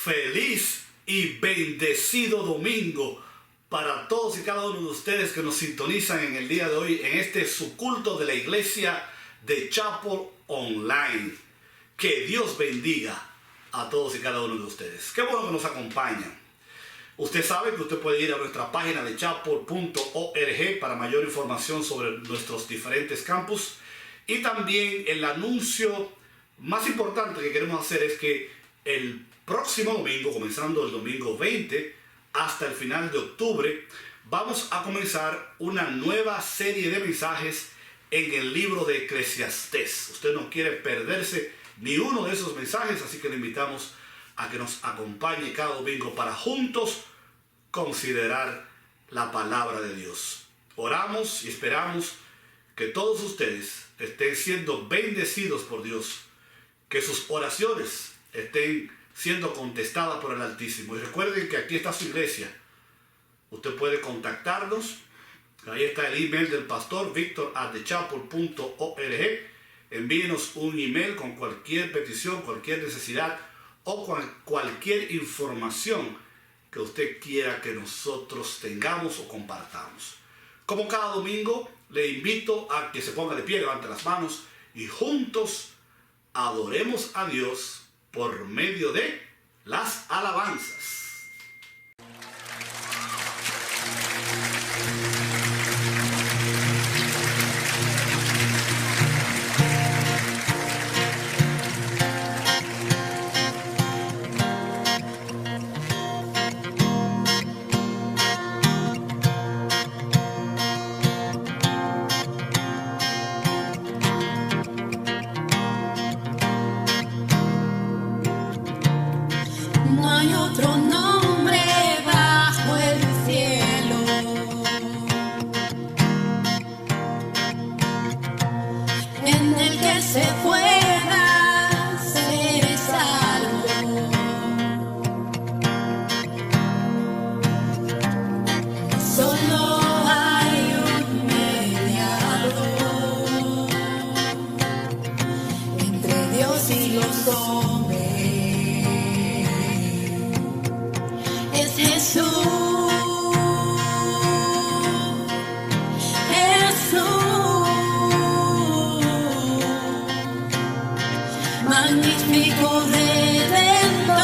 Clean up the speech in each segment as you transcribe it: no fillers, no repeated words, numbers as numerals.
Feliz y bendecido domingo para todos y cada uno de ustedes que nos sintonizan en el día de hoy en este su culto de la iglesia de Chapel Online. Que Dios bendiga a todos y cada uno de ustedes. Qué bueno que nos acompañan. Usted sabe que usted puede ir a nuestra página de chapel.org para mayor información sobre nuestros diferentes campus. Y también el anuncio más importante que queremos hacer es que el próximo domingo, comenzando el domingo 20 hasta el final de octubre, vamos a comenzar una nueva serie de mensajes en el libro de Eclesiastés. Usted no quiere perderse ni uno de esos mensajes, así que le invitamos a que nos acompañe cada domingo para juntos considerar la palabra de Dios. Oramos y esperamos que todos ustedes estén siendo bendecidos por Dios, que sus oraciones estén siendo contestadas por el Altísimo. Y recuerden que aquí está su iglesia. Usted puede contactarnos. Ahí está el email del pastor victor@thechapel.org. Envíenos un email con cualquier petición, cualquier necesidad o con cualquier información que usted quiera que nosotros tengamos o compartamos. Como cada domingo, le invito a que se ponga de pie, levante las manos y juntos adoremos a Dios por medio de las alabanzas. No hay otro nombre bajo el cielo en el que se pueda ser salvo. Solo hay un mediador entre Dios y los hombres. Jesús, magnífico Redentor,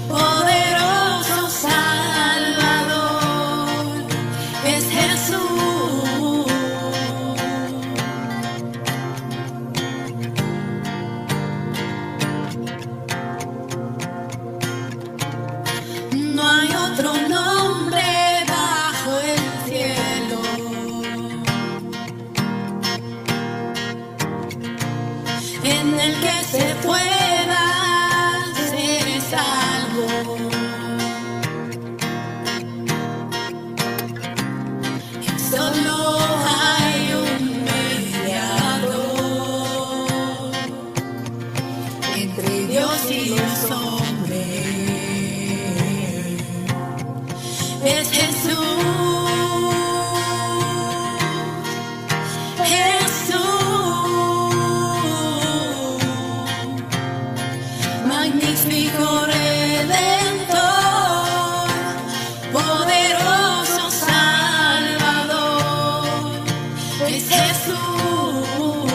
poderoso Salvador, es Jesús. No hay otro nombre bajo el cielo en el que se pueda ser salvo. Solo hay un mediador entre Dios y los hombres. Es Jesús, magnífico Redentor, poderoso Salvador, es Jesús,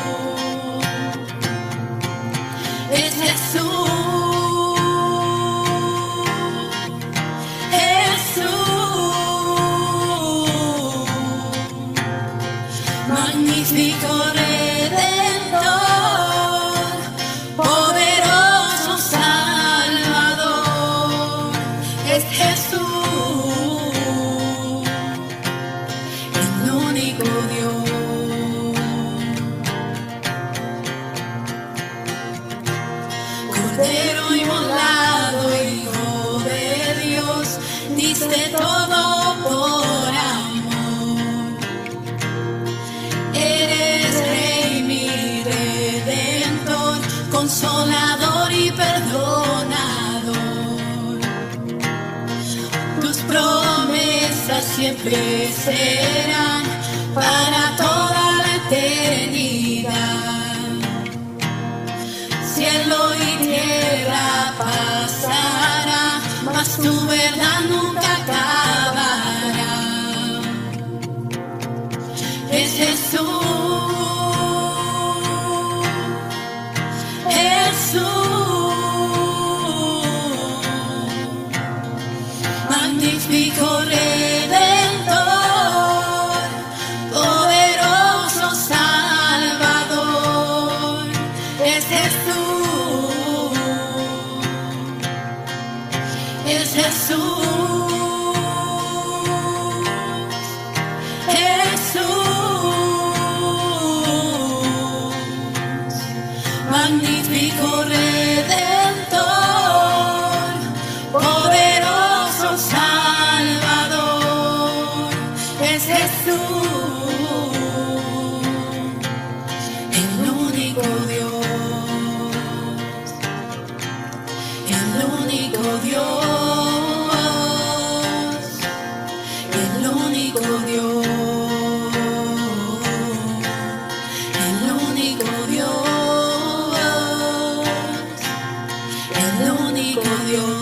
es Jesús. Magnífico Redentor, poderoso Salvador, es Jesús, el único Dios. Cordero inmolado, Hijo de Dios, diste todo por amor. Eres Rey, mi Redentor, consolador y perdonador. Tus promesas siempre serán para toda la eternidad. Cielo y tierra, paz. mas tu verdad nunca acabará. Es Jesús, magnífico Redentor, poderoso Salvador. Es Jesús, es Jesús, Jesús, magnífico Redentor, poderoso Salvador. Es Jesús, el único Dios, el único Dios, el único Dios, el único Dios, el único Dios.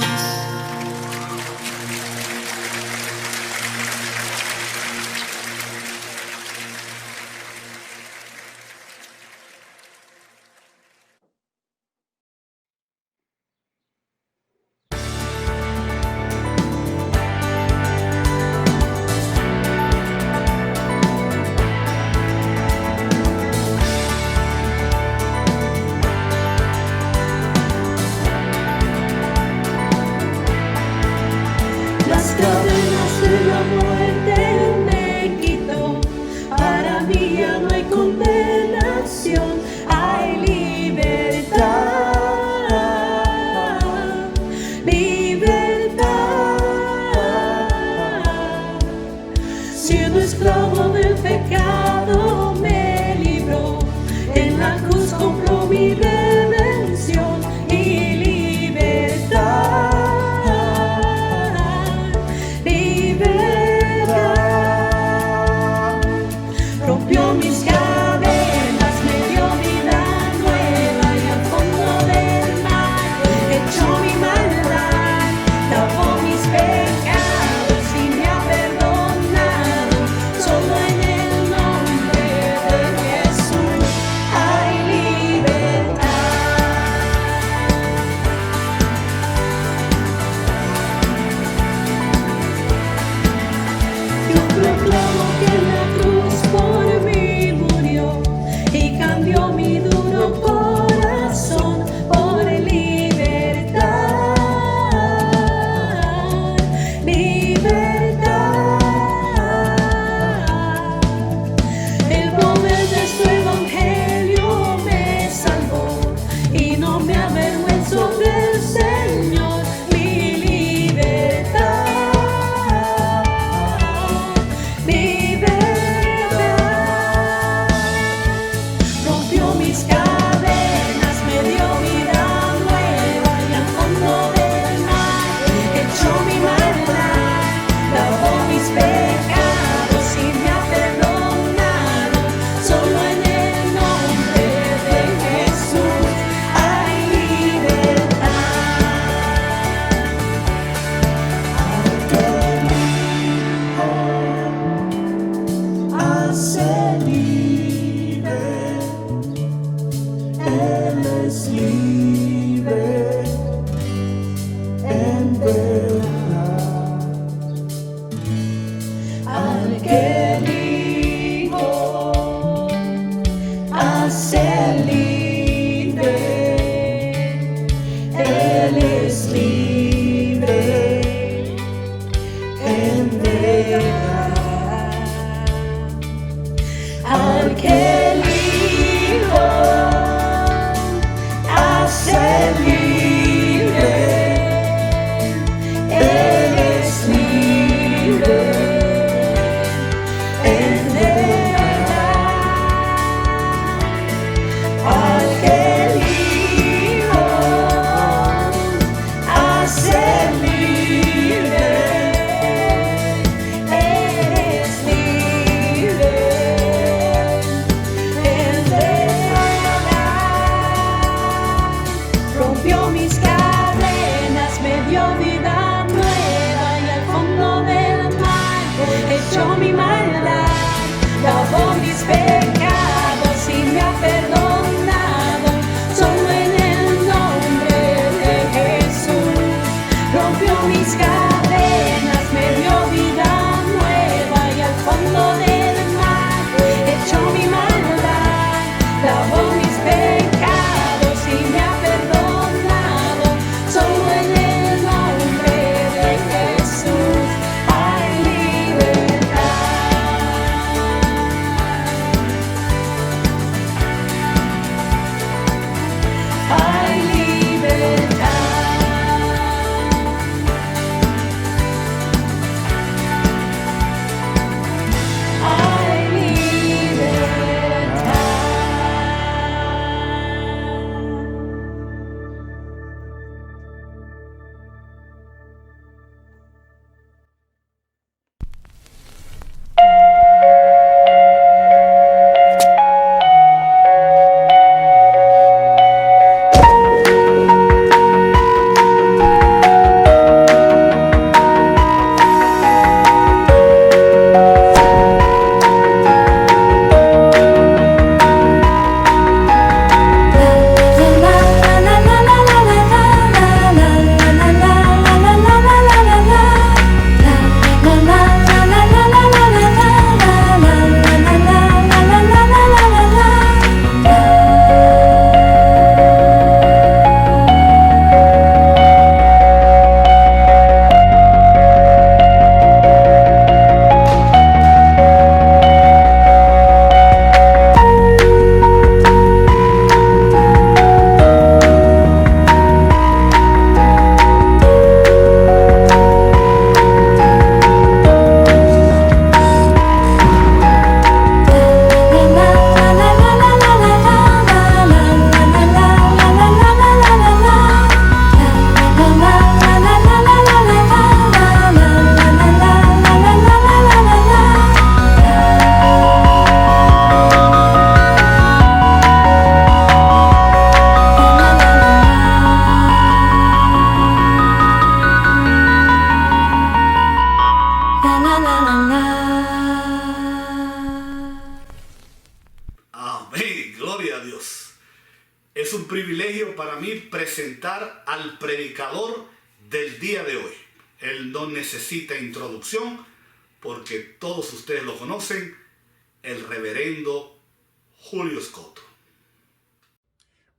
presentar al predicador del día de hoy. Él no necesita introducción porque todos ustedes lo conocen, el reverendo Julio Escoto.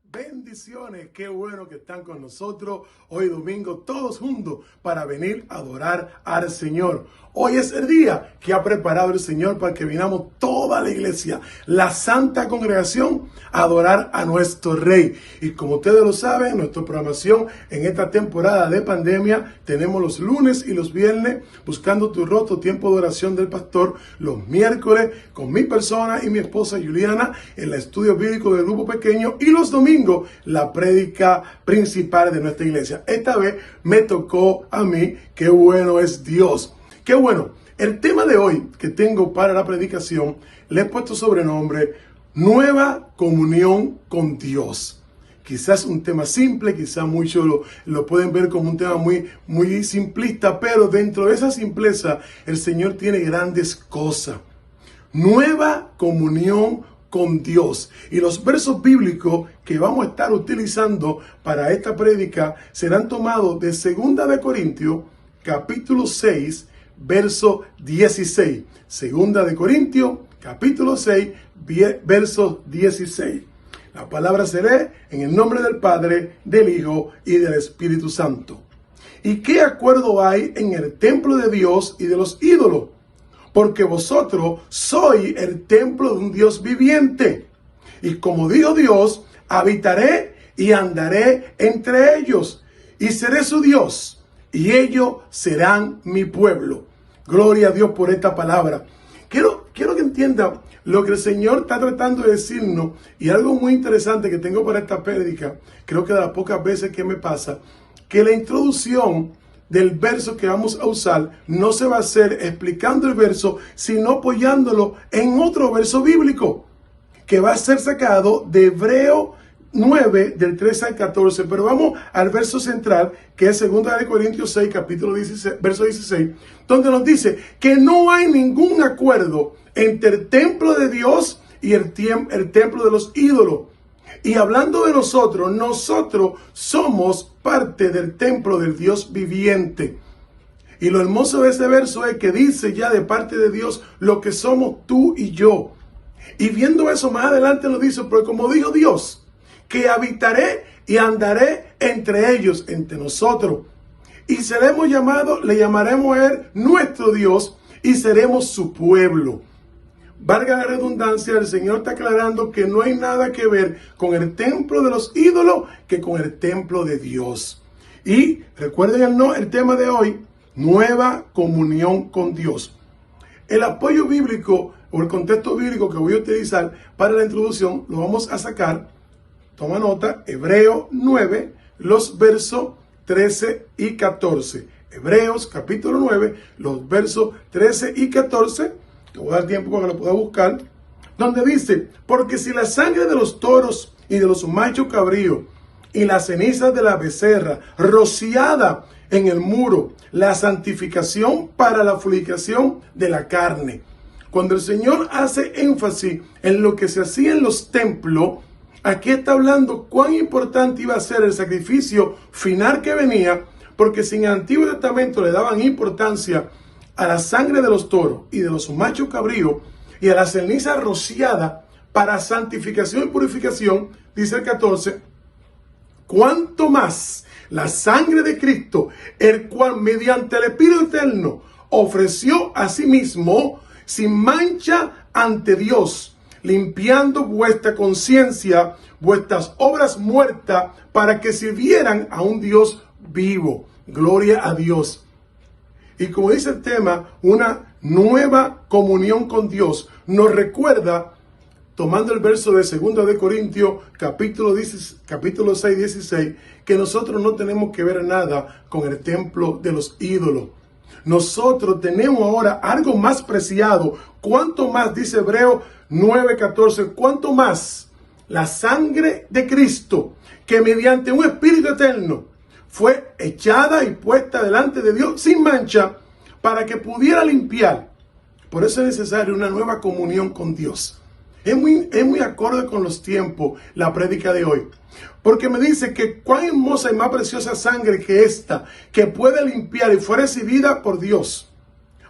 Bendiciones, qué bueno que están con nosotros hoy domingo todos juntos para venir a adorar al Señor. Hoy es el día que ha preparado el Señor para que vinamos toda la iglesia, la santa congregación, a adorar a nuestro Rey. Y como ustedes lo saben, nuestra programación en esta temporada de pandemia, tenemos los lunes y los viernes Buscando tu Rostro, tiempo de oración del pastor, los miércoles con mi persona y mi esposa Juliana en el estudio bíblico del grupo pequeño, y los domingos la prédica principal de nuestra iglesia. Esta vez me tocó a mí. Qué bueno es Dios. Qué bueno. El tema de hoy que tengo para la predicación le he puesto sobrenombre Nueva Comunión con Dios. Quizás un tema simple, quizás muchos lo pueden ver como un tema muy simplista, pero dentro de esa simpleza el Señor tiene grandes cosas. Nueva comunión con Dios. Y los versos bíblicos que vamos a estar utilizando para esta prédica serán tomados de 2 de Corintios, capítulo 6, verso 16. 2 de Corintios, capítulo 6, verso 16. La palabra se lee en el nombre del Padre, del Hijo y del Espíritu Santo. ¿Y qué acuerdo hay en el templo de Dios y de los ídolos? Porque vosotros sois el templo de un Dios viviente. Y como dijo Dios, habitaré y andaré entre ellos, y seré su Dios, y ellos serán mi pueblo. Gloria a Dios por esta palabra. Quiero que entiendan lo que el Señor está tratando de decirnos, y algo muy interesante que tengo para esta prédica, creo que de las pocas veces que me pasa, que la introducción del verso que vamos a usar no se va a hacer explicando el verso, sino apoyándolo en otro verso bíblico que va a ser sacado de Hebreo 9 del 13 al 14. Pero vamos al verso central, que es 2 de Corintios 6, capítulo 16, verso 16, donde nos dice que no hay ningún acuerdo entre el templo de Dios y el templo de los ídolos. Y hablando de nosotros somos parte del templo del Dios viviente. Y lo hermoso de ese verso es que dice ya de parte de Dios lo que somos tú y yo. Y viendo eso más adelante lo dice, porque como dijo Dios, que habitaré y andaré entre ellos, entre nosotros. Y seremos llamados, le llamaremos a Él nuestro Dios y seremos su pueblo. Valga la redundancia, el Señor está aclarando que no hay nada que ver con el templo de los ídolos que con el templo de Dios. Y recuerden el tema de hoy, nueva comunión con Dios. El apoyo bíblico o el contexto bíblico que voy a utilizar para la introducción lo vamos a sacar, toma nota, Hebreo 9, los versos 13 y 14. Hebreos capítulo 9, los versos 13 y 14. Te voy a dar tiempo para que lo pueda buscar, donde dice, porque si la sangre de los toros y de los machos cabríos y las cenizas de la becerra rociada en el muro, la santificación para la purificación de la carne. Cuando el Señor hace énfasis en lo que se hacía en los templos, aquí está hablando cuán importante iba a ser el sacrificio final que venía, porque si en el Antiguo Testamento le daban importancia a la sangre de los toros y de los machos cabríos y a la ceniza rociada para santificación y purificación, dice el 14, cuanto más la sangre de Cristo, el cual mediante el Espíritu Eterno ofreció a sí mismo sin mancha ante Dios, limpiando vuestra conciencia, vuestras obras muertas, para que sirvieran a un Dios vivo. Gloria a Dios. Y como dice el tema, una nueva comunión con Dios nos recuerda, tomando el verso de 2 de Corintios, capítulo 6, 16, que nosotros no tenemos que ver nada con el templo de los ídolos. Nosotros tenemos ahora algo más preciado. ¿Cuánto más? Dice Hebreo 9, 14. ¿Cuánto más? La sangre de Cristo, que mediante un Espíritu eterno fue echada y puesta delante de Dios sin mancha para que pudiera limpiar. Por eso es necesaria una nueva comunión con Dios. Es muy acorde con los tiempos la prédica de hoy. Porque me dice que cuán hermosa y más preciosa sangre que esta, que puede limpiar y fue recibida por Dios,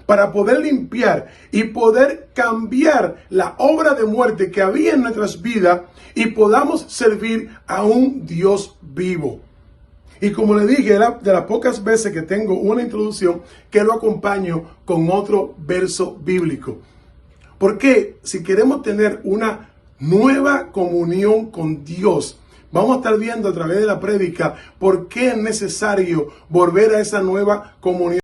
para poder limpiar y poder cambiar la obra de muerte que había en nuestras vidas y podamos servir a un Dios vivo. Y como le dije, de las pocas veces que tengo una introducción que lo acompaño con otro verso bíblico. Porque si queremos tener una nueva comunión con Dios, vamos a estar viendo a través de la prédica por qué es necesario volver a esa nueva comunión.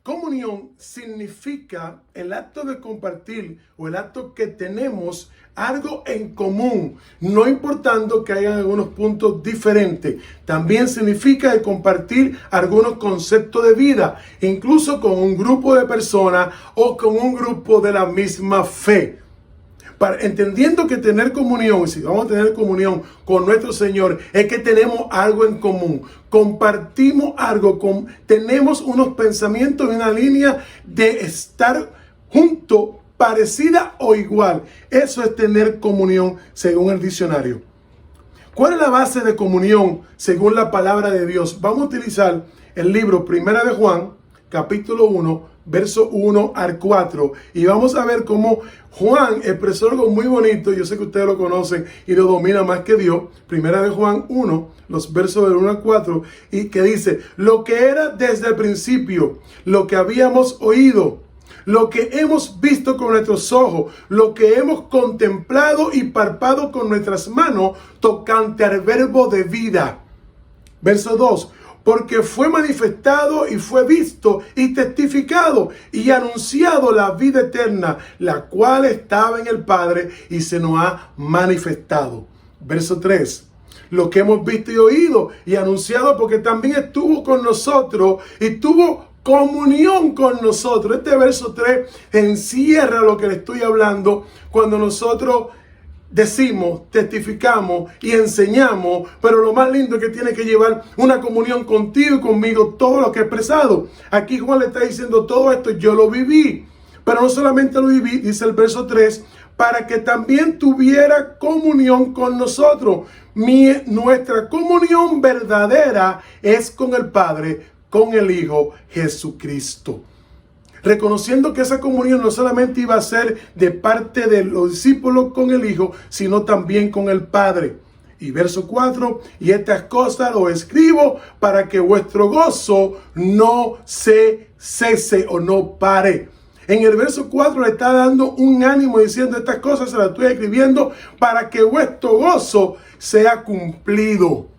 Comunión significa el acto de compartir o el acto que tenemos algo en común, no importando que hayan algunos puntos diferentes. También significa el compartir algunos conceptos de vida, incluso con un grupo de personas o con un grupo de la misma fe. Entendiendo que tener comunión, si vamos a tener comunión con nuestro Señor, es que tenemos algo en común, compartimos algo, tenemos unos pensamientos y una línea de estar juntos, parecida o igual. Eso es tener comunión según el diccionario. ¿Cuál es la base de comunión según la palabra de Dios? Vamos a utilizar el libro Primera de Juan, capítulo 1, verso 1 al 4. Y vamos a ver cómo Juan expresó algo muy bonito. Yo sé que ustedes lo conocen y lo dominan más que Dios. Primera de Juan 1, los versos del 1 al 4. Y que dice, lo que era desde el principio, lo que habíamos oído, lo que hemos visto con nuestros ojos, lo que hemos contemplado y palpado con nuestras manos, tocante al verbo de vida. Verso 2. Porque fue manifestado y fue visto y testificado y anunciado la vida eterna, la cual estaba en el Padre y se nos ha manifestado. Verso 3. Lo que hemos visto y oído y anunciado, porque también estuvo con nosotros y tuvo comunión con nosotros. Este verso 3 encierra lo que le estoy hablando cuando nosotros decimos, testificamos y enseñamos, pero lo más lindo es que tiene que llevar una comunión contigo y conmigo, todo lo que he expresado. Aquí Juan le está diciendo todo esto, yo lo viví, pero no solamente lo viví, dice el verso 3, para que también tuviera comunión con nosotros. Nuestra comunión verdadera es con el Padre, con el Hijo Jesucristo. Reconociendo que esa comunión no solamente iba a ser de parte de los discípulos con el Hijo, sino también con el Padre. Y verso 4, y estas cosas os escribo para que vuestro gozo no se cese o no pare. En el verso 4 le está dando un ánimo diciendo, estas cosas se las estoy escribiendo para que vuestro gozo sea cumplido.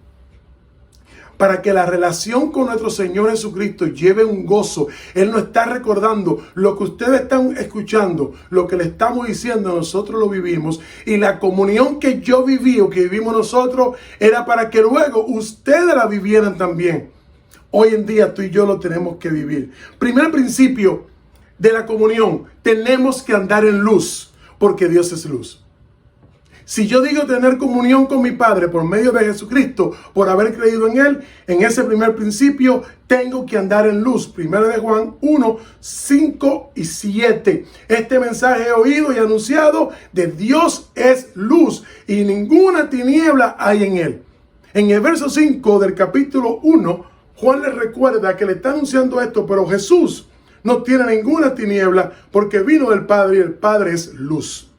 Para que la relación con nuestro Señor Jesucristo lleve un gozo. Él nos está recordando lo que ustedes están escuchando, lo que le estamos diciendo, nosotros lo vivimos. Y la comunión que yo viví o que vivimos nosotros era para que luego ustedes la vivieran también. Hoy en día tú y yo lo tenemos que vivir. Primer principio de la comunión, tenemos que andar en luz, porque Dios es luz. Si yo digo tener comunión con mi Padre por medio de Jesucristo, por haber creído en Él, en ese primer principio tengo que andar en luz. Primero de Juan 1, 5 y 7. Este mensaje he oído y anunciado de Dios es luz y ninguna tiniebla hay en Él. En el verso 5 del capítulo 1, Juan le recuerda que le está anunciando esto, pero Jesús no tiene ninguna tiniebla porque vino del Padre y el Padre es luz.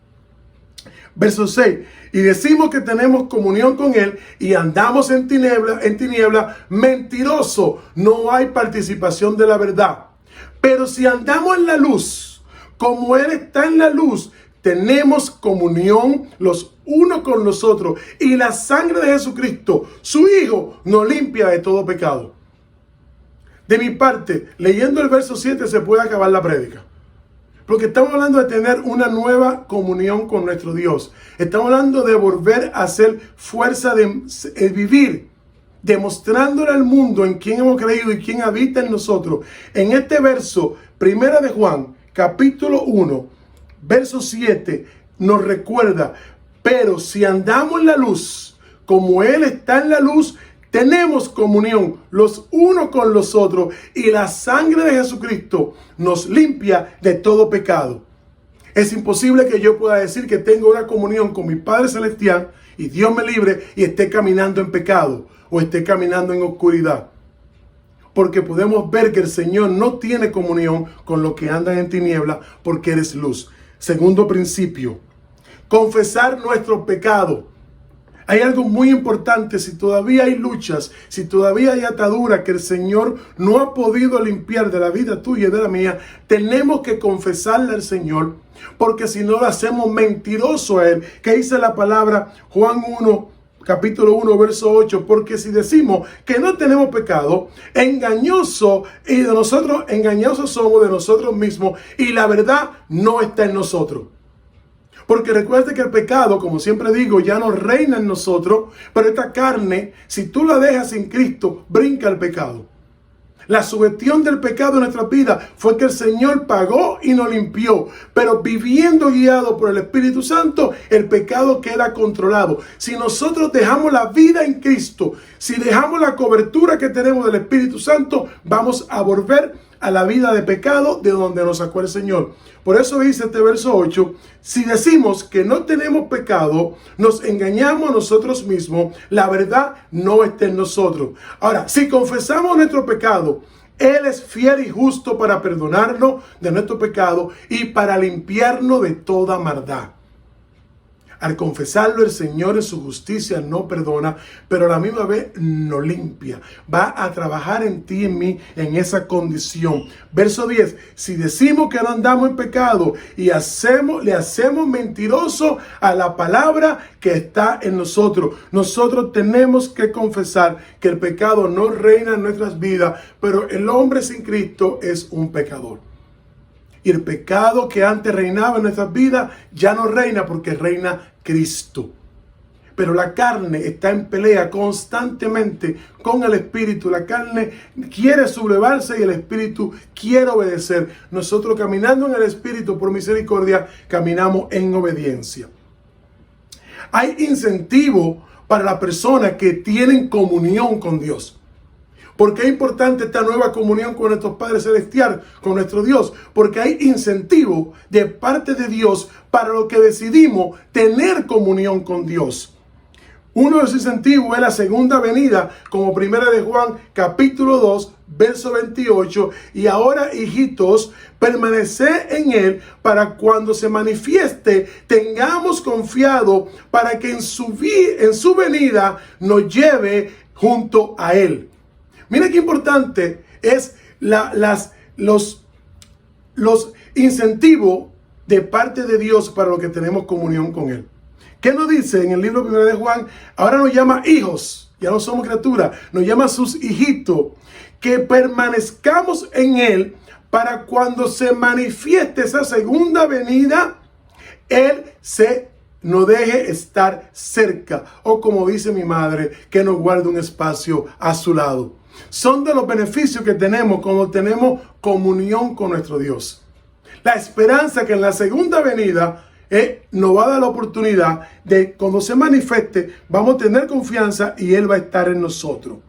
Verso 6, y decimos que tenemos comunión con Él y andamos en tiniebla, mentiroso, no hay participación de la verdad. Pero si andamos en la luz, como Él está en la luz, tenemos comunión los unos con los otros. Y la sangre de Jesucristo, su Hijo, nos limpia de todo pecado. De mi parte, leyendo el verso 7 se puede acabar la prédica. Porque estamos hablando de tener una nueva comunión con nuestro Dios. Estamos hablando de volver a ser fuerza de vivir, demostrándole al mundo en quién hemos creído y quién habita en nosotros. En este verso, Primera de Juan, capítulo 1, verso 7, nos recuerda, pero si andamos en la luz, como Él está en la luz, tenemos comunión los unos con los otros y la sangre de Jesucristo nos limpia de todo pecado. Es imposible que yo pueda decir que tengo una comunión con mi Padre Celestial y Dios me libre y esté caminando en pecado o esté caminando en oscuridad. Porque podemos ver que el Señor no tiene comunión con los que andan en tinieblas porque eres luz. Segundo principio, confesar nuestro pecado. Hay algo muy importante: si todavía hay luchas, si todavía hay ataduras que el Señor no ha podido limpiar de la vida tuya y de la mía, tenemos que confesarle al Señor, porque si no lo hacemos mentiroso a Él. ¿Qué dice la palabra? Juan 1, capítulo 1, verso 8, porque si decimos que no tenemos pecado, engañosos somos de nosotros mismos y la verdad no está en nosotros. Porque recuerde que el pecado, como siempre digo, ya no reina en nosotros, pero esta carne, si tú la dejas sin Cristo, brinca el pecado. La sugestión del pecado en nuestra vida fue que el Señor pagó y nos limpió, pero viviendo guiado por el Espíritu Santo, el pecado queda controlado. Si nosotros dejamos la vida en Cristo, si dejamos la cobertura que tenemos del Espíritu Santo, vamos a volver a la vida de pecado de donde nos sacó el Señor. Por eso dice este verso 8, si decimos que no tenemos pecado, nos engañamos a nosotros mismos, la verdad no está en nosotros. Ahora, si confesamos nuestro pecado, Él es fiel y justo para perdonarnos de nuestro pecado y para limpiarnos de toda maldad. Al confesarlo, el Señor en su justicia no perdona, pero a la misma vez nos limpia. Va a trabajar en ti y en mí en esa condición. Verso 10. Si decimos que no andamos en pecado y le hacemos mentiroso a la palabra que está en nosotros. Nosotros tenemos que confesar que el pecado no reina en nuestras vidas, pero el hombre sin Cristo es un pecador. Y el pecado que antes reinaba en nuestras vidas ya no reina porque reina Cristo. Pero la carne está en pelea constantemente con el Espíritu. La carne quiere sublevarse y el Espíritu quiere obedecer. Nosotros, caminando en el Espíritu por misericordia, caminamos en obediencia. Hay incentivo para las personas que tienen comunión con Dios. ¿Por qué es importante esta nueva comunión con nuestro Padre Celestial, con nuestro Dios? Porque hay incentivo de parte de Dios para lo que decidimos tener comunión con Dios. Uno de los incentivos es la segunda venida, como primera de Juan, capítulo 2, verso 28. Y ahora, hijitos, permaneced en Él para cuando se manifieste, tengamos confiado para que en su venida nos lleve junto a Él. Mira qué importante es los incentivos de parte de Dios para lo que tenemos comunión con Él. ¿Qué nos dice en el libro 1 de Juan? Ahora nos llama hijos, ya no somos criaturas, nos llama sus hijitos, que permanezcamos en Él para cuando se manifieste esa segunda venida, Él nos deje estar cerca, o como dice mi madre, que nos guarde un espacio a su lado. Son de los beneficios que tenemos cuando tenemos comunión con nuestro Dios. La esperanza que en la segunda venida nos va a dar la oportunidad de, cuando se manifieste, vamos a tener confianza y Él va a estar en nosotros.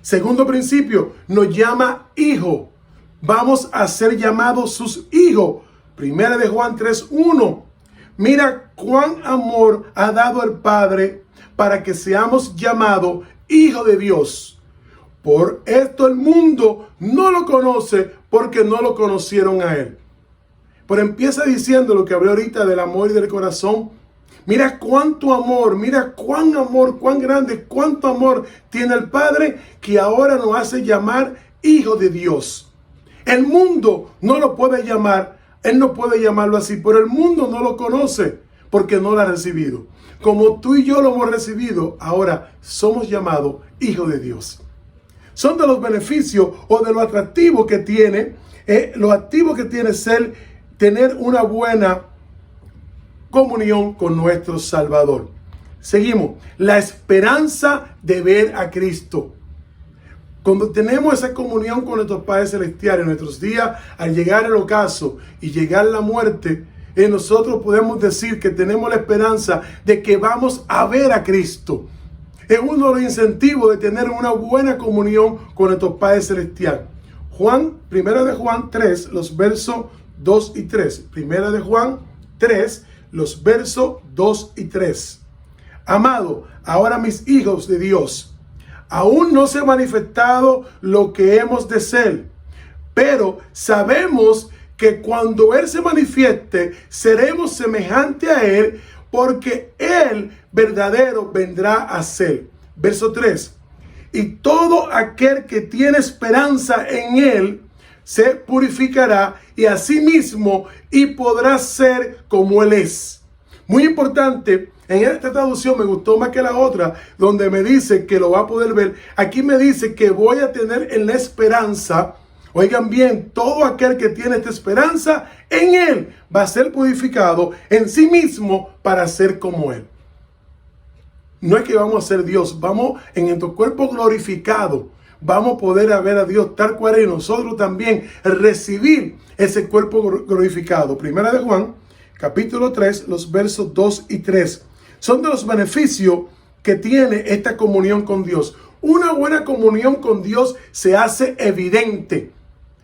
Segundo principio, nos llama hijo. Vamos a ser llamados sus hijos. Primera de Juan 3:1. Mira cuán amor ha dado el Padre para que seamos llamados hijos de Dios. Por esto el mundo no lo conoce porque no lo conocieron a Él. Pero empieza diciendo lo que hablé ahorita del amor y del corazón. Mira cuánto amor, mira cuán amor, cuán grande, cuánto amor tiene el Padre que ahora nos hace llamar hijos de Dios. El mundo no lo puede llamar, Él no puede llamarlo así, pero el mundo no lo conoce porque no lo ha recibido. Como tú y yo lo hemos recibido, ahora somos llamados hijos de Dios. Son de los beneficios o de lo atractivo que tiene, tener una buena comunión con nuestro Salvador. Seguimos. La esperanza de ver a Cristo. Cuando tenemos esa comunión con nuestro Padre Celestial en nuestros días, al llegar el ocaso y llegar la muerte, nosotros podemos decir que tenemos la esperanza de que vamos a ver a Cristo. Es uno de los incentivos de tener una buena comunión con nuestro Padre Celestial. Primera de Juan 3, los versos 2 y 3. Primera de Juan 3, los versos 2 y 3. Amado, ahora mis hijos de Dios, aún no se ha manifestado lo que hemos de ser, pero sabemos que cuando Él se manifieste, seremos semejantes a Él, porque Él verdadero vendrá a ser. Verso 3. Y todo aquel que tiene esperanza en Él se purificará y asimismo y podrá ser como Él es. Muy importante, en esta traducción me gustó más que la otra, donde me dice que lo va a poder ver. Aquí me dice que voy a tener en la esperanza. Oigan bien, todo aquel que tiene esta esperanza en Él va a ser purificado en sí mismo para ser como Él. No es que vamos a ser Dios, vamos en nuestro cuerpo glorificado. Vamos a poder ver a Dios tal cual es, y nosotros también recibir ese cuerpo glorificado. Primera de Juan, capítulo 3, los versos 2 y 3. Son de los beneficios que tiene esta comunión con Dios. Una buena comunión con Dios se hace evidente.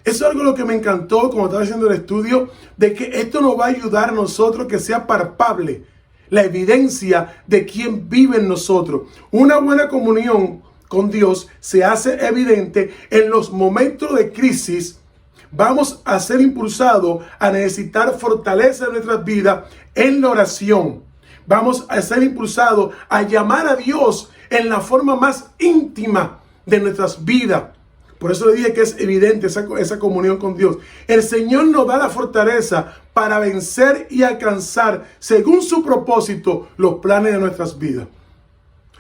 Eso es algo lo que me encantó cuando estaba haciendo el estudio, de que esto nos va a ayudar a nosotros que sea palpable la evidencia de quién vive en nosotros. Una buena comunión con Dios se hace evidente en los momentos de crisis. Vamos a ser impulsados a necesitar fortaleza en nuestras vidas en la oración. Vamos a ser impulsados a llamar a Dios en la forma más íntima de nuestras vidas. Por eso le dije que es evidente esa comunión con Dios. El Señor nos da la fortaleza para vencer y alcanzar, según su propósito, los planes de nuestras vidas.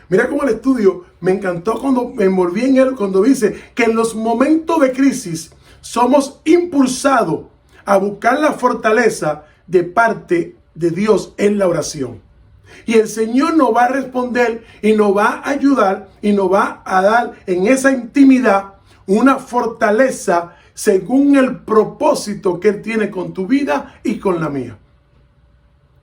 Mira cómo el estudio me encantó cuando me envolví en él, cuando dice que en los momentos de crisis somos impulsados a buscar la fortaleza de parte de Dios en la oración. Y el Señor nos va a responder y nos va a ayudar y nos va a dar en esa intimidad una fortaleza según el propósito que Él tiene con tu vida y con la mía.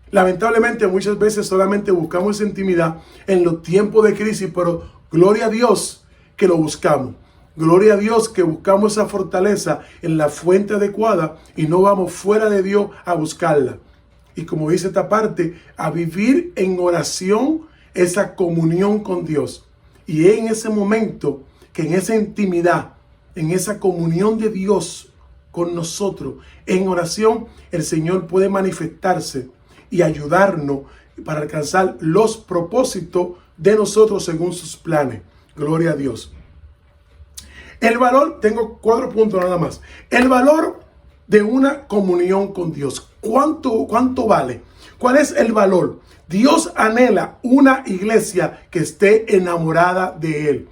Lamentablemente muchas veces solamente buscamos esa intimidad en los tiempos de crisis, pero gloria a Dios que lo buscamos. Gloria a Dios que buscamos esa fortaleza en la fuente adecuada y no vamos fuera de Dios a buscarla. Y como dice esta parte, a vivir en oración esa comunión con Dios. Y es en ese momento que en esa intimidad, en esa comunión de Dios con nosotros, en oración, el Señor puede manifestarse y ayudarnos para alcanzar los propósitos de nosotros según sus planes. Gloria a Dios. El valor, tengo 4 puntos nada más. El valor de una comunión con Dios. ¿Cuánto vale? ¿Cuál es el valor? Dios anhela una iglesia que esté enamorada de Él.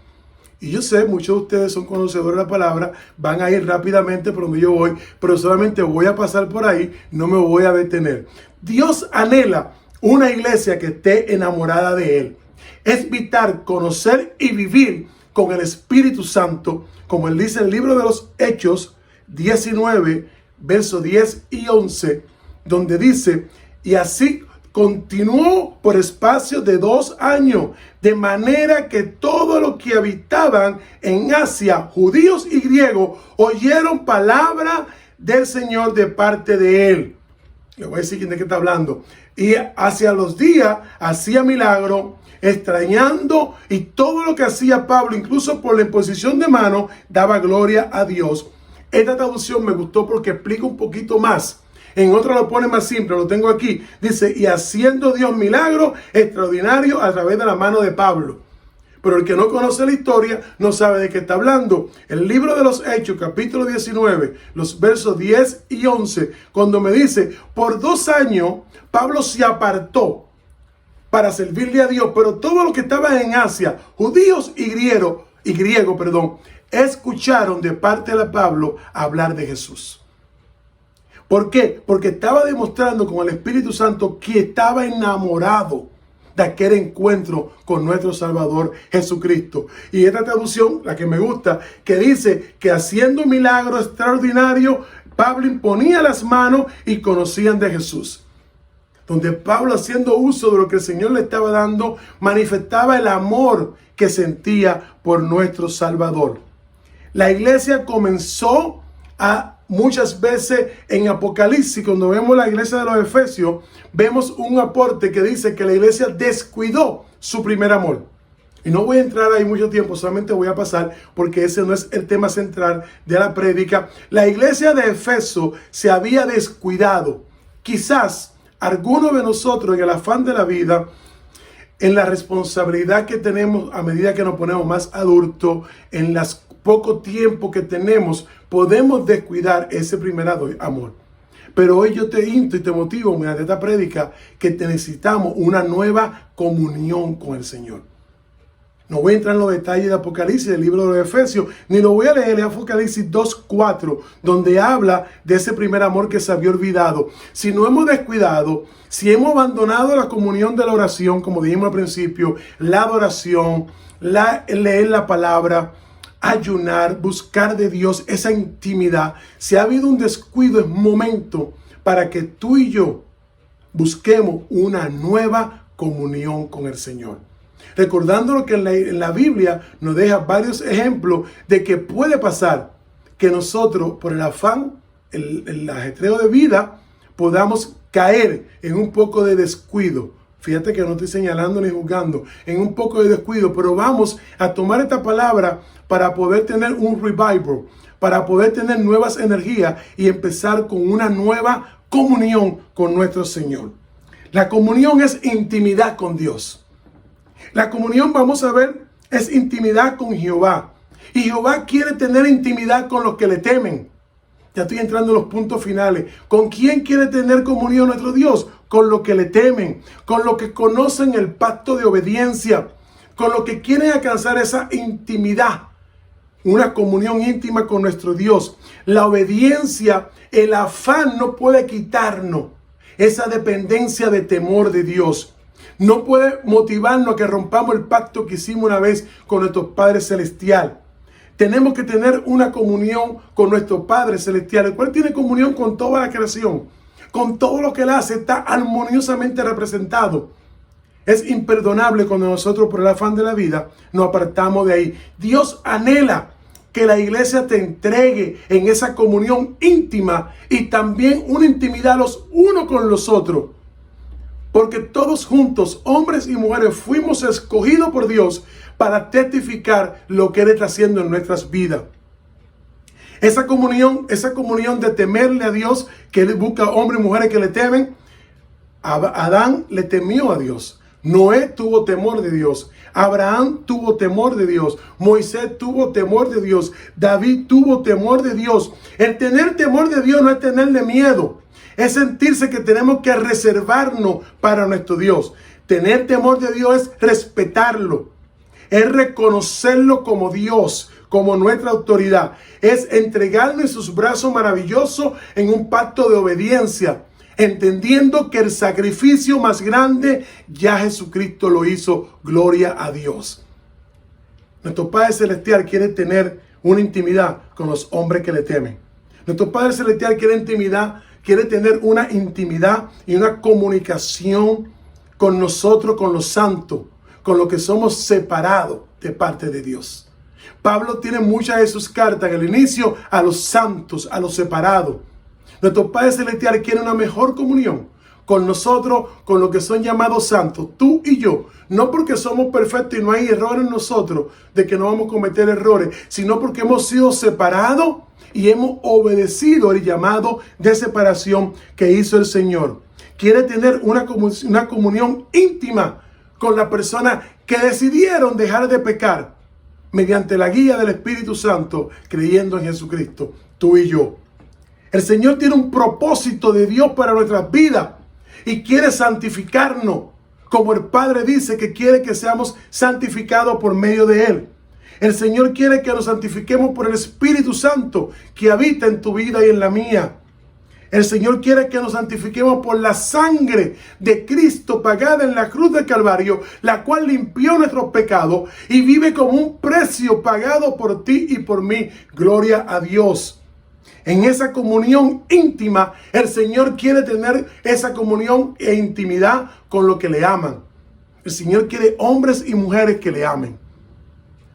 Y yo sé, muchos de ustedes son conocedores de la palabra, van a ir rápidamente por donde yo voy, pero solamente voy a pasar por ahí, no me voy a detener. Dios anhela una iglesia que esté enamorada de Él. Es vital conocer y vivir con el Espíritu Santo, como Él dice en el libro de los Hechos 19, versos 10 y 11, donde dice, y así continuó por espacio de 2 años, de manera que todos los que habitaban en Asia, judíos y griegos, oyeron palabra del Señor de parte de Él. Le voy a decir de qué está hablando. Y hacia los días hacía milagro, extrañando, y todo lo que hacía Pablo, incluso por la imposición de mano, daba gloria a Dios. Esta traducción me gustó porque explica un poquito más. En otra lo pone más simple, lo tengo aquí. Dice, y haciendo Dios milagros extraordinarios a través de la mano de Pablo. Pero el que no conoce la historia no sabe de qué está hablando. El libro de los Hechos, capítulo 19, los versos 10 y 11, cuando me dice, por 2 años Pablo se apartó para servirle a Dios, pero todos los que estaban en Asia, judíos y griegos, escucharon de parte de Pablo hablar de Jesús. ¿Por qué? Porque estaba demostrando con el Espíritu Santo que estaba enamorado de aquel encuentro con nuestro Salvador Jesucristo. Y esta traducción, la que me gusta, que dice que haciendo milagros extraordinarios, Pablo imponía las manos y conocían de Jesús. Donde Pablo, haciendo uso de lo que el Señor le estaba dando, manifestaba el amor que sentía por nuestro Salvador. La iglesia comenzó a muchas veces en Apocalipsis, cuando vemos la iglesia de los Efesios, vemos un aporte que dice que la iglesia descuidó su primer amor. Y no voy a entrar ahí mucho tiempo, solamente voy a pasar porque ese no es el tema central de la prédica. La iglesia de Efeso se había descuidado. Quizás algunos de nosotros en el afán de la vida, en la responsabilidad que tenemos a medida que nos ponemos más adultos, en las poco tiempo que tenemos, podemos descuidar ese primer amor. Pero hoy yo te insto y te motivo mediante esta prédica que necesitamos una nueva comunión con el Señor. No voy a entrar en los detalles de Apocalipsis, del libro de los Efesios, ni lo voy a leer en Apocalipsis 2:4, donde habla de ese primer amor que se había olvidado. Si no hemos descuidado, si hemos abandonado la comunión de la oración, como dijimos al principio, la adoración, leer la palabra, ayunar, buscar de Dios esa intimidad, si ha habido un descuido, es momento para que tú y yo busquemos una nueva comunión con el Señor. Recordándolo que en la Biblia nos deja varios ejemplos de que puede pasar que nosotros, por el afán, el ajetreo de vida, podamos caer en un poco de descuido. Fíjate que no estoy señalando ni juzgando, en un poco de descuido, pero vamos a tomar esta palabra para poder tener un revival, para poder tener nuevas energías y empezar con una nueva comunión con nuestro Señor. La comunión es intimidad con Dios. La comunión, vamos a ver, es intimidad con Jehová. Y Jehová quiere tener intimidad con los que le temen. Ya estoy entrando en los puntos finales. ¿Con quién quiere tener comunión nuestro Dios? Con los que le temen, con los que conocen el pacto de obediencia, con los que quieren alcanzar esa intimidad, una comunión íntima con nuestro Dios. La obediencia, el afán no puede quitarnos esa dependencia de temor de Dios. No puede motivarnos a que rompamos el pacto que hicimos una vez con nuestro Padre Celestial. Tenemos que tener una comunión con nuestro Padre Celestial, el cual tiene comunión con toda la creación. Con todo lo que Él hace, está armoniosamente representado. Es imperdonable cuando nosotros, por el afán de la vida, nos apartamos de ahí. Dios anhela que la iglesia te entregue en esa comunión íntima y también una intimidad los unos con los otros. Porque todos juntos, hombres y mujeres, fuimos escogidos por Dios para testificar lo que Él está haciendo en nuestras vidas. Esa comunión de temerle a Dios, que Él busca hombres y mujeres que le temen. Adán le temió a Dios. Noé tuvo temor de Dios. Abraham tuvo temor de Dios. Moisés tuvo temor de Dios. David tuvo temor de Dios. El tener temor de Dios no es tenerle miedo. Es sentirse que tenemos que reservarnos para nuestro Dios. Tener temor de Dios es respetarlo. Es reconocerlo como Dios, como nuestra autoridad. Es entregarlo en sus brazos maravillosos en un pacto de obediencia. Entendiendo que el sacrificio más grande ya Jesucristo lo hizo. Gloria a Dios. Nuestro Padre Celestial quiere tener una intimidad con los hombres que le temen. Nuestro Padre Celestial quiere tener una intimidad y una comunicación con nosotros, con los santos, con los que somos separados de parte de Dios. Pablo tiene muchas de sus cartas en el inicio a los santos, a los separados. Nuestro Padre Celestial quiere una mejor comunión con nosotros, con los que son llamados santos, tú y yo. No porque somos perfectos y no hay error en nosotros, de que no vamos a cometer errores, sino porque hemos sido separados y hemos obedecido el llamado de separación que hizo el Señor. Quiere tener una comunión íntima con las personas que decidieron dejar de pecar mediante la guía del Espíritu Santo, creyendo en Jesucristo, tú y yo. El Señor tiene un propósito de Dios para nuestras vidas y quiere santificarnos, como el Padre dice que quiere que seamos santificados por medio de Él. El Señor quiere que nos santifiquemos por el Espíritu Santo que habita en tu vida y en la mía. El Señor quiere que nos santifiquemos por la sangre de Cristo pagada en la cruz del Calvario, la cual limpió nuestros pecados y vive como un precio pagado por ti y por mí. Gloria a Dios. En esa comunión íntima, el Señor quiere tener esa comunión e intimidad con los que le aman. El Señor quiere hombres y mujeres que le amen.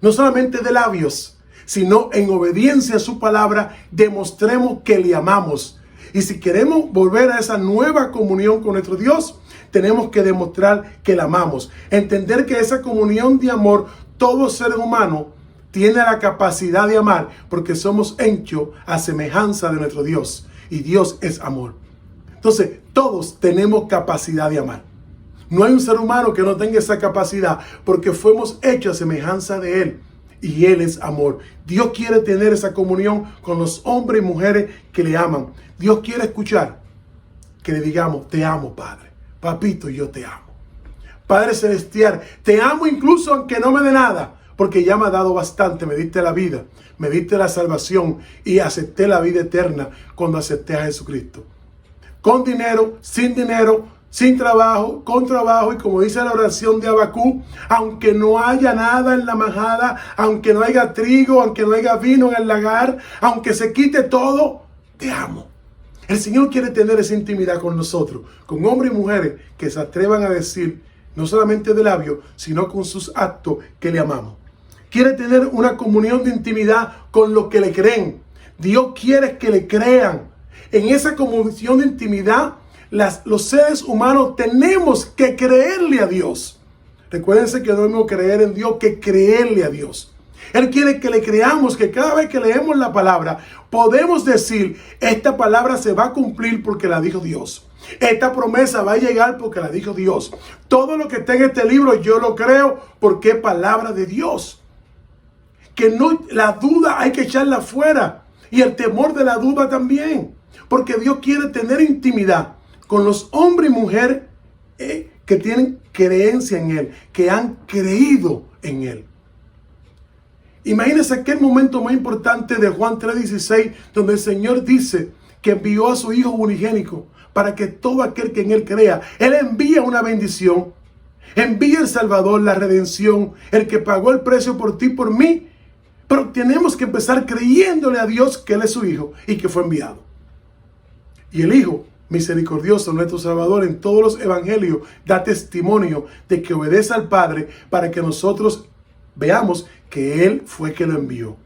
No solamente de labios, sino en obediencia a su palabra, demostremos que le amamos. Y si queremos volver a esa nueva comunión con nuestro Dios, tenemos que demostrar que le amamos. Entender que esa comunión de amor, todo ser humano tiene la capacidad de amar, porque somos hechos a semejanza de nuestro Dios. Y Dios es amor. Entonces, todos tenemos capacidad de amar. No hay un ser humano que no tenga esa capacidad, porque fuimos hechos a semejanza de Él. Y Él es amor. Dios quiere tener esa comunión con los hombres y mujeres que le aman. Dios quiere escuchar que le digamos, te amo, Padre. Papito, yo te amo. Padre Celestial, te amo incluso aunque no me dé nada, porque ya me ha dado bastante. Me diste la vida, me diste la salvación y acepté la vida eterna cuando acepté a Jesucristo. Con dinero, sin trabajo, con trabajo, y como dice la oración de Habacuc, aunque no haya nada en la majada, aunque no haya trigo, aunque no haya vino en el lagar, aunque se quite todo, te amo. El Señor quiere tener esa intimidad con nosotros, con hombres y mujeres que se atrevan a decir, no solamente de labios, sino con sus actos, que le amamos. Quiere tener una comunión de intimidad con los que le creen. Dios quiere que le crean. En esa comunión de intimidad, los seres humanos tenemos que creerle a Dios. Recuérdense que no debemos creer en Dios, que creerle a Dios. Él quiere que le creamos, que cada vez que leemos la palabra, podemos decir, esta palabra se va a cumplir porque la dijo Dios. Esta promesa va a llegar porque la dijo Dios. Todo lo que está en este libro yo lo creo porque es palabra de Dios. Que no, la duda hay que echarla fuera. Y el temor de la duda también. Porque Dios quiere tener intimidad con los hombres y mujeres que tienen creencia en Él, que han creído en Él. Imagínense aquel momento más importante de Juan 3:16, donde el Señor dice que envió a su Hijo unigénico para que todo aquel que en Él crea, Él envía una bendición, envía el Salvador, la redención, el que pagó el precio por ti, por mí. Pero tenemos que empezar creyéndole a Dios que Él es su Hijo y que fue enviado. Y el Hijo misericordioso, nuestro Salvador, en todos los evangelios da testimonio de que obedece al Padre para que nosotros veamos que Él fue que lo envió.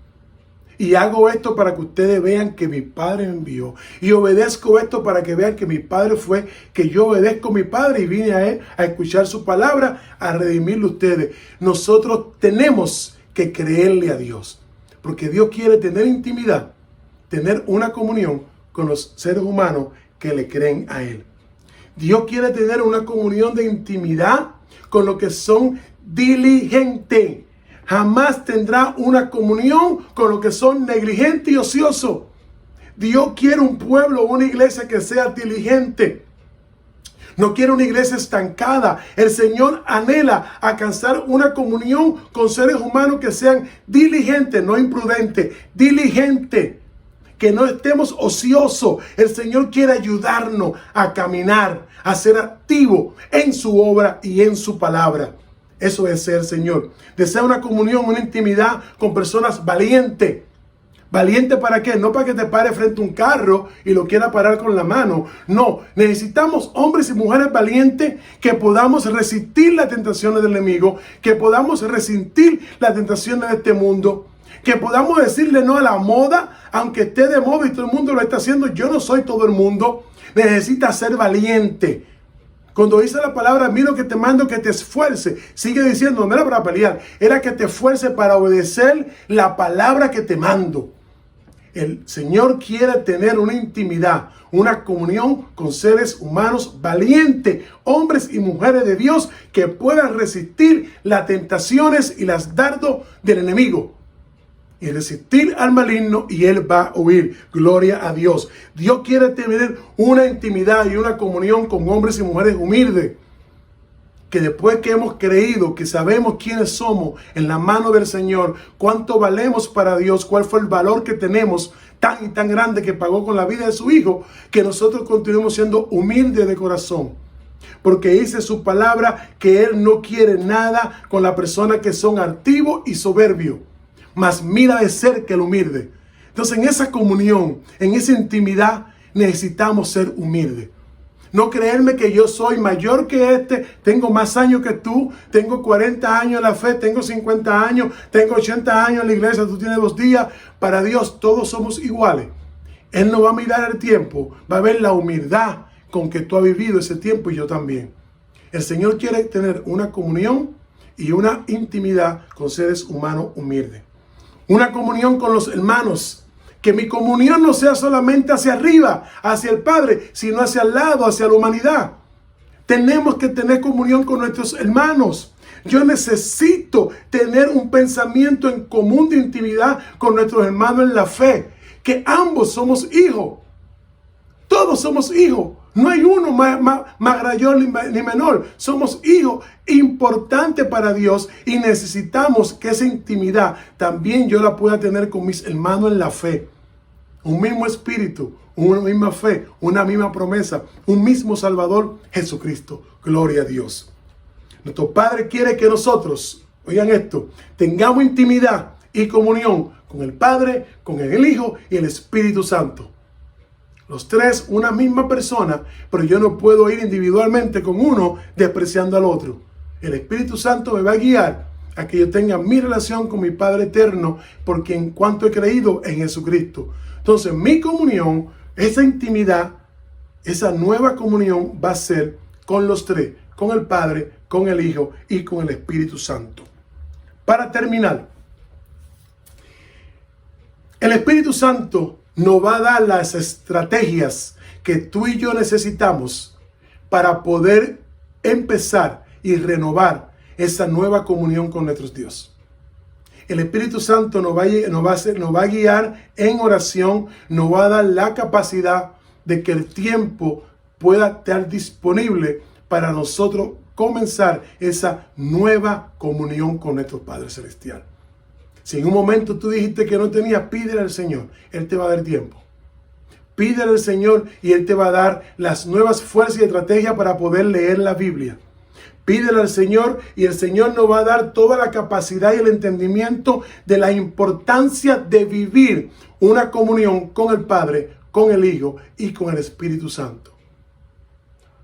Y hago esto para que ustedes vean que mi Padre me envió. Y obedezco esto para que vean que mi Padre fue, que yo obedezco a mi Padre y vine a Él a escuchar su palabra, a redimirle a ustedes. Nosotros tenemos que creerle a Dios, porque Dios quiere tener intimidad, tener una comunión con los seres humanos que le creen a Él. Dios quiere tener una comunión de intimidad con los que son diligentes. Jamás tendrá una comunión con los que son negligentes y ociosos. Dios quiere un pueblo, una iglesia que sea diligente. No quiere una iglesia estancada. El Señor anhela alcanzar una comunión con seres humanos que sean diligentes, no imprudentes, diligentes. Que no estemos ociosos. El Señor quiere ayudarnos a caminar, a ser activos en su obra y en su palabra. Eso es el Señor. Desea una comunión, una intimidad con personas valientes. ¿Valiente para qué? No para que te pare frente a un carro y lo quiera parar con la mano. No, necesitamos hombres y mujeres valientes que podamos resistir las tentaciones del enemigo, que podamos resistir las tentaciones de este mundo, que podamos decirle no a la moda, aunque esté de moda y todo el mundo lo está haciendo. Yo no soy todo el mundo. Necesitas ser valiente. Cuando dice la palabra, mira que te mando que te esfuerces, sigue diciendo, no era para pelear, era que te esfuerces para obedecer la palabra que te mando. El Señor quiere tener una intimidad, una comunión con seres humanos valientes, hombres y mujeres de Dios que puedan resistir las tentaciones y las dardos del enemigo. Y resistir al maligno y él va a huir. Gloria a Dios. Dios quiere tener una intimidad y una comunión con hombres y mujeres humildes. Que después que hemos creído, que sabemos quiénes somos en la mano del Señor, cuánto valemos para Dios, cuál fue el valor que tenemos tan y tan grande que pagó con la vida de su Hijo, que nosotros continuemos siendo humildes de corazón. Porque dice su palabra que Él no quiere nada con las personas que son altivos y soberbios. Mas mira de cerca el humilde. Entonces en esa comunión, en esa intimidad, necesitamos ser humildes. No creerme que yo soy mayor que este, tengo más años que tú, tengo 40 años en la fe, tengo 50 años, tengo 80 años en la iglesia, tú tienes 2 días. Para Dios todos somos iguales. Él no va a mirar el tiempo, va a ver la humildad con que tú has vivido ese tiempo y yo también. El Señor quiere tener una comunión y una intimidad con seres humanos humildes. Una comunión con los hermanos. Que mi comunión no sea solamente hacia arriba, hacia el Padre, sino hacia el lado, hacia la humanidad. Tenemos que tener comunión con nuestros hermanos. Yo necesito tener un pensamiento en común de intimidad con nuestros hermanos en la fe. Que ambos somos hijos. Todos somos hijos. No hay uno más mayor ni menor. Somos hijos importantes para Dios y necesitamos que esa intimidad también yo la pueda tener con mis hermanos en la fe. Un mismo espíritu, una misma fe, una misma promesa, un mismo Salvador, Jesucristo. Gloria a Dios. Nuestro Padre quiere que nosotros, oigan esto, tengamos intimidad y comunión con el Padre, con el Hijo y el Espíritu Santo. Los tres, una misma persona, pero yo no puedo ir individualmente con uno despreciando al otro. El Espíritu Santo me va a guiar a que yo tenga mi relación con mi Padre eterno, porque en cuanto he creído en Jesucristo. Entonces, mi comunión, esa intimidad, esa nueva comunión va a ser con los tres, con el Padre, con el Hijo y con el Espíritu Santo. Para terminar, el Espíritu Santo nos va a dar las estrategias que tú y yo necesitamos para poder empezar y renovar esa nueva comunión con nuestro Dios. El Espíritu Santo nos va a guiar en oración, nos va a dar la capacidad de que el tiempo pueda estar disponible para nosotros comenzar esa nueva comunión con nuestro Padre Celestial. Si en un momento tú dijiste que no tenías, pídele al Señor. Él te va a dar tiempo. Pídele al Señor y Él te va a dar las nuevas fuerzas y estrategias para poder leer la Biblia. Pídele al Señor y el Señor nos va a dar toda la capacidad y el entendimiento de la importancia de vivir una comunión con el Padre, con el Hijo y con el Espíritu Santo.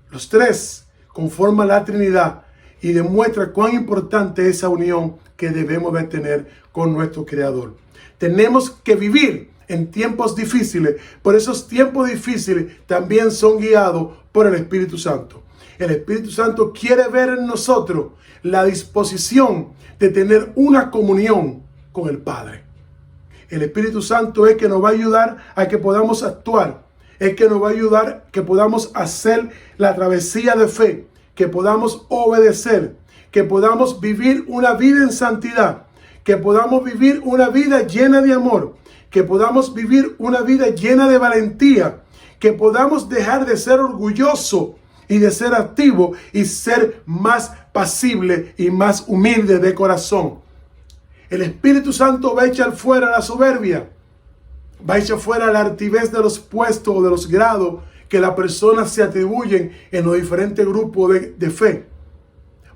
Los tres conforman la Trinidad y demuestra cuán importante es esa unión que debemos de tener con nuestro Creador. Tenemos que vivir en tiempos difíciles, pero esos tiempos difíciles también son guiados por el Espíritu Santo. El Espíritu Santo quiere ver en nosotros la disposición de tener una comunión con el Padre. El Espíritu Santo es que nos va a ayudar a que podamos actuar, es que nos va a ayudar a que podamos hacer la travesía de fe, que podamos obedecer, que podamos vivir una vida en santidad, que podamos vivir una vida llena de amor, que podamos vivir una vida llena de valentía, que podamos dejar de ser orgulloso y de ser activo y ser más pasible y más humilde de corazón. El Espíritu Santo va a echar fuera la soberbia, va a echar fuera la altivez de los puestos o de los grados que las personas se atribuyen en los diferentes grupos de fe,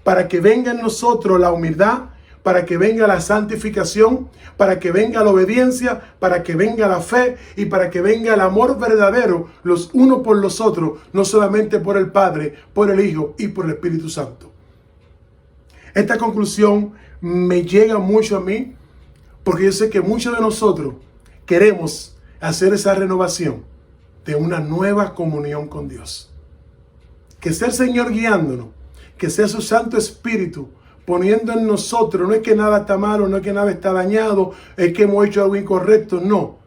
para que venga en nosotros la humildad, para que venga la santificación, para que venga la obediencia, para que venga la fe y para que venga el amor verdadero los unos por los otros, no solamente por el Padre, por el Hijo y por el Espíritu Santo. Esta conclusión me llega mucho a mí porque yo sé que muchos de nosotros queremos hacer esa renovación de una nueva comunión con Dios. Que sea el Señor guiándonos, que sea su Santo Espíritu poniendo en nosotros, no es que nada está malo, no es que nada está dañado, es que hemos hecho algo incorrecto, no.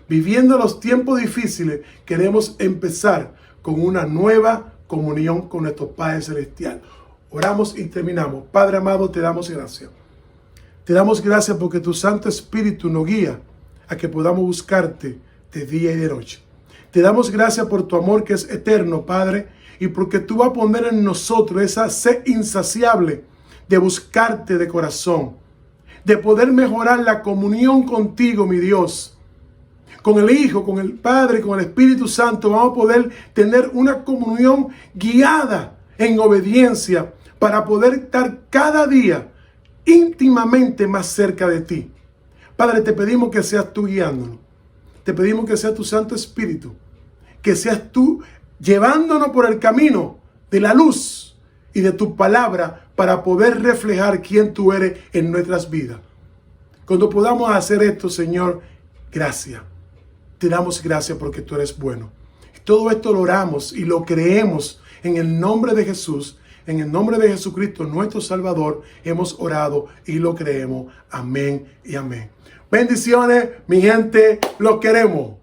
Viviendo los tiempos difíciles, queremos empezar con una nueva comunión con nuestro Padre Celestial. Oramos y terminamos. Padre amado, te damos gracias. Te damos gracias porque tu Santo Espíritu nos guía a que podamos buscarte de día y de noche. Te damos gracias por tu amor que es eterno, Padre, y porque tú vas a poner en nosotros esa sed insaciable de buscarte de corazón, de poder mejorar la comunión contigo, mi Dios. Con el Hijo, con el Padre, con el Espíritu Santo, vamos a poder tener una comunión guiada en obediencia para poder estar cada día íntimamente más cerca de ti. Padre, te pedimos que seas tú guiándonos. Te pedimos que sea tu Santo Espíritu, que seas tú llevándonos por el camino de la luz y de tu palabra para poder reflejar quién tú eres en nuestras vidas. Cuando podamos hacer esto, Señor, gracias. Te damos gracias porque tú eres bueno. Todo esto lo oramos y lo creemos en el nombre de Jesús. En el nombre de Jesucristo, nuestro Salvador, hemos orado y lo creemos. Amén y amén. Bendiciones, mi gente, los queremos.